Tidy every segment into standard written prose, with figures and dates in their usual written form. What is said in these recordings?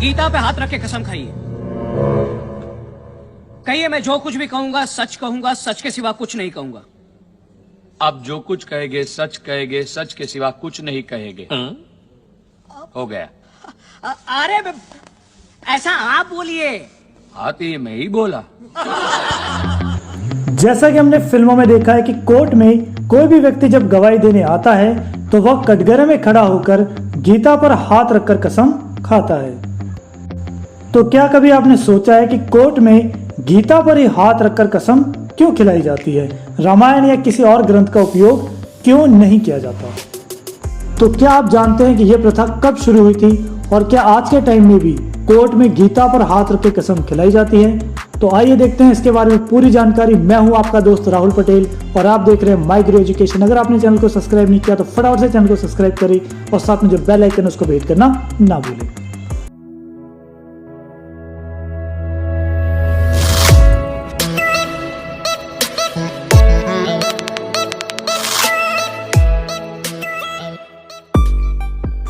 गीता पे हाथ रख के कसम खाइए। कहिए, मैं जो कुछ भी कहूंगा सच के सिवा कुछ नहीं कहूंगा। आप जो कुछ कहेंगे, सच के सिवा कुछ नहीं कहेंगे। हो गया। अरे ऐसा आप बोलिए। हाँ तो ये मैं ही बोला। जैसा कि हमने फिल्मों में देखा है कि कोर्ट में कोई भी व्यक्ति जब गवाही देने आता है तो वह कटघरे में खड़ा होकर गीता पर हाथ रखकर कसम खाता है। तो क्या कभी आपने सोचा है कि कोर्ट में गीता पर ही हाथ रखकर कसम क्यों खिलाई जाती है? रामायण या किसी और ग्रंथ का उपयोग क्यों नहीं किया जाता? तो क्या आप जानते हैं कि यह प्रथा कब शुरू हुई थी और क्या आज के टाइम में भी कोर्ट में गीता पर हाथ रख के कसम खिलाई जाती है? तो आइए देखते हैं इसके बारे में पूरी जानकारी। मैं हूं आपका दोस्त राहुल पटेल और आप देख रहे हैं माय गुरु एजुकेशन। अगर आपने चैनल को सब्सक्राइब नहीं किया तो फटाफट से चैनल को सब्सक्राइब करें और साथ में जो बेल आइकन है उसको भी हिट करना ना भूलें।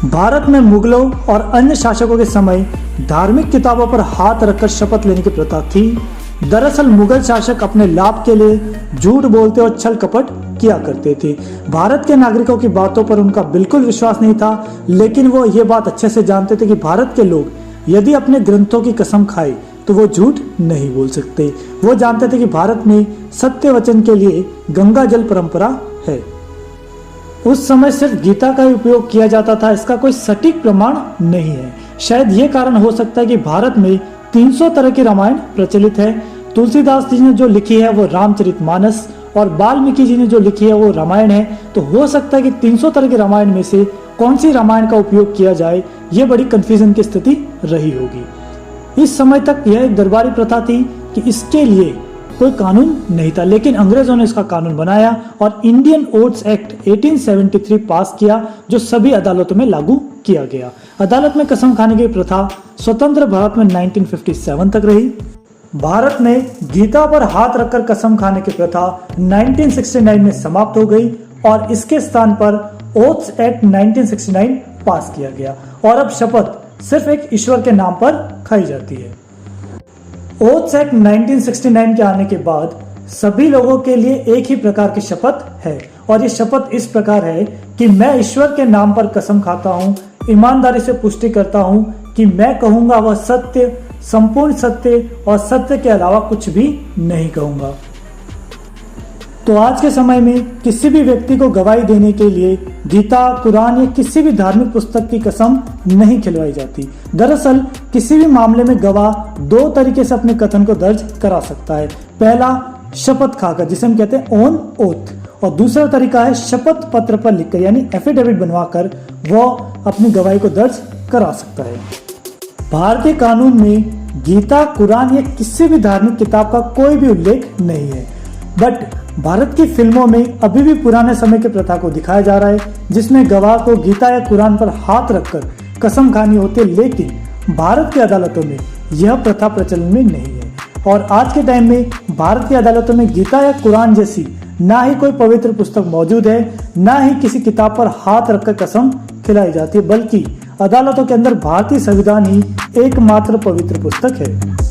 भारत में मुगलों और अन्य शासकों के समय धार्मिक किताबों पर हाथ रखकर शपथ लेने की प्रथा थी। दरअसल मुगल शासक अपने लाभ के लिए झूठ बोलते और छल कपट किया करते थे। भारत के नागरिकों की बातों पर उनका बिल्कुल विश्वास नहीं था, लेकिन वो ये बात अच्छे से जानते थे कि भारत के लोग यदि अपने ग्रंथों की कसम खाए तो वो झूठ नहीं बोल सकते। वो जानते थे कि भारत में सत्य वचन के लिए गंगा जल परंपरा है। उस समय सिर्फ गीता का ही उपयोग किया जाता था, इसका कोई सटीक प्रमाण नहीं है। शायद ये कारण हो सकता है कि भारत में 300 तरह की रामायण प्रचलित है। तुलसीदास जी ने जो लिखी है वो रामचरितमानस और वाल्मीकि जी ने जो लिखी है वो रामायण है। तो हो सकता है कि 300 तरह की रामायण में से कौन सी रामायण का उपयोग किया जाए, ये बड़ी कंफ्यूजन की स्थिति रही होगी। इस समय तक यह एक दरबारी प्रथा थी कि इसके लिए कोई कानून नहीं था, लेकिन अंग्रेजों ने इसका कानून बनाया और इंडियन ओथ्स एक्ट 1873 पास किया, जो सभी अदालतों में लागू किया गया। अदालत में कसम खाने की प्रथा स्वतंत्र भारत में 1957 तक रही। भारत में गीता पर हाथ रखकर कसम खाने की प्रथा 1969 में समाप्त हो गई और इसके स्थान पर ओथ्स एक्ट 1969 पास किया गया और अब शपथ सिर्फ एक ईश्वर के नाम पर खाई जाती है। ओथ्स एक्ट 1969 के आने के बाद सभी लोगों के लिए एक ही प्रकार की शपथ है और ये शपथ इस प्रकार है कि मैं ईश्वर के नाम पर कसम खाता हूँ, ईमानदारी से पुष्टि करता हूँ कि मैं कहूँगा वह सत्य, संपूर्ण सत्य और सत्य के अलावा कुछ भी नहीं कहूँगा। तो आज के समय में किसी भी व्यक्ति को गवाही देने के लिए गीता, कुरान या किसी भी धार्मिक पुस्तक की कसम नहीं खिलवाई जाती। दरअसल किसी भी मामले में गवाह दो तरीके से अपने कथन को दर्ज करा सकता है। पहला शपथ खाकर, जिसे हम कहते हैं ऑन ओथ, और दूसरा तरीका है शपथ पत्र पर लिखकर यानी एफिडेविट बनवाकर वो अपनी गवाही को दर्ज करा सकता है। भारतीय कानून में गीता, कुरान या किसी भी धार्मिक किताब का कोई भी उल्लेख नहीं है, बट भारत की फिल्मों में अभी भी पुराने समय की प्रथा को दिखाया जा रहा है, जिसमें गवाह को गीता या कुरान पर हाथ रखकर कसम खानी होती है। लेकिन भारत की अदालतों में यह प्रथा प्रचलन में नहीं है और आज के टाइम में भारत की अदालतों में गीता या कुरान जैसी ना ही कोई पवित्र पुस्तक मौजूद है, ना ही किसी किताब पर हाथ रखकर कसम खिलाई जाती है, बल्कि अदालतों के अंदर भारतीय संविधान ही एकमात्र पवित्र पुस्तक है।